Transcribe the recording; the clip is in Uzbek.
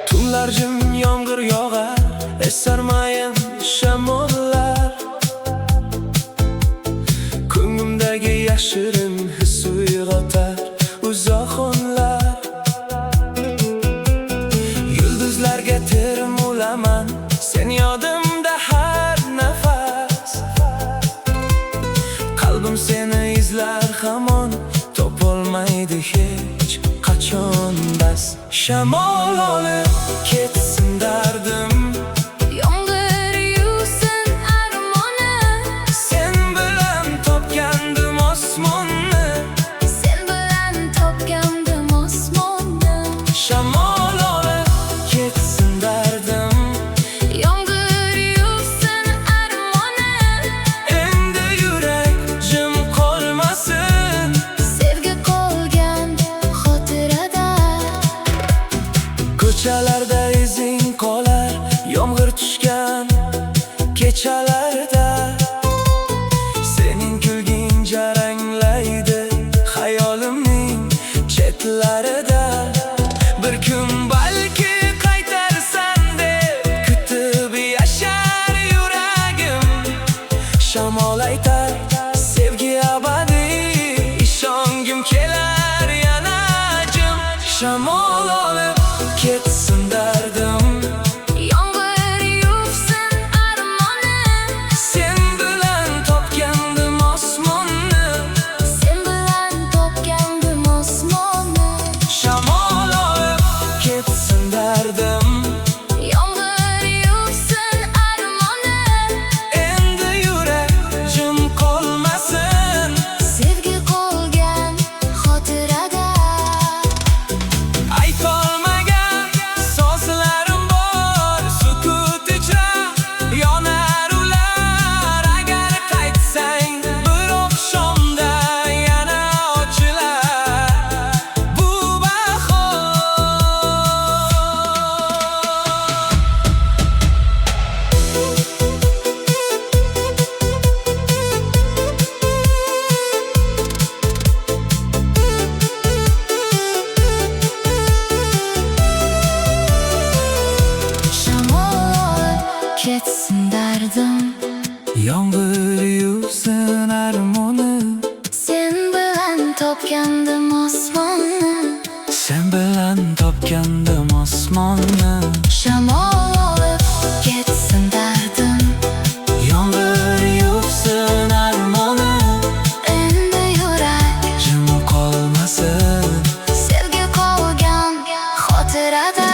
Tunlar jim yomg'ir yog'ar, esarmayin shamollar. Ko'nglimdagi yashirin his uyg'otar uzoq xonlar. Yulduzlarga terim ulaman, sen yodimda har nafas. Qalbim seni izlar hamon, topolmaydi hech qachon bas. Shamol olib ketsin dardim, yomg'ir yuvsin armonim. sen bilan topgandim osmonni. Sen bilan topgandim osmonni. Shamol olib ketsin dardim, Yomg'ir yuvsin armonim. endi yurak jim qolmasin. Sevgi qolgan xotirada. Ko'chalarda izing qolar, yomg'ir tushgan kechalarda. Sening kulging jaranglaydi xayolimning chetlarida. Bir kun balki qaytarsan deb kutib yashar yuragim. Shamol aytar sevgi abadiy, ishongim kelar yana jim. Shamol olib ketsin dardim, Yomg'ir yuvsin armonim. sen bilan topgandim osmonni. Sen bilan topgandim osmonni. Shamol olib ketsin dardim, Yomg'ir yuvsin armonim. endi yurak jim qolmasin. Sevgi qolgan xotirada. Aytolmagan sozlarim bor, sukut ichra yonar ular. Agar qaytsang bir oqshomda yana ochilar bu bahor. Shamol ketsin dardim, Yomg'ir yuvsin armonim, sen bilan topgandim osmonni. sen bilan topgandim osmonni. Shamol olib ketsin dardim, Yomg'ir yuvsin armonim, endi yurak jim qolmasin. sevgi qolgan xotirada.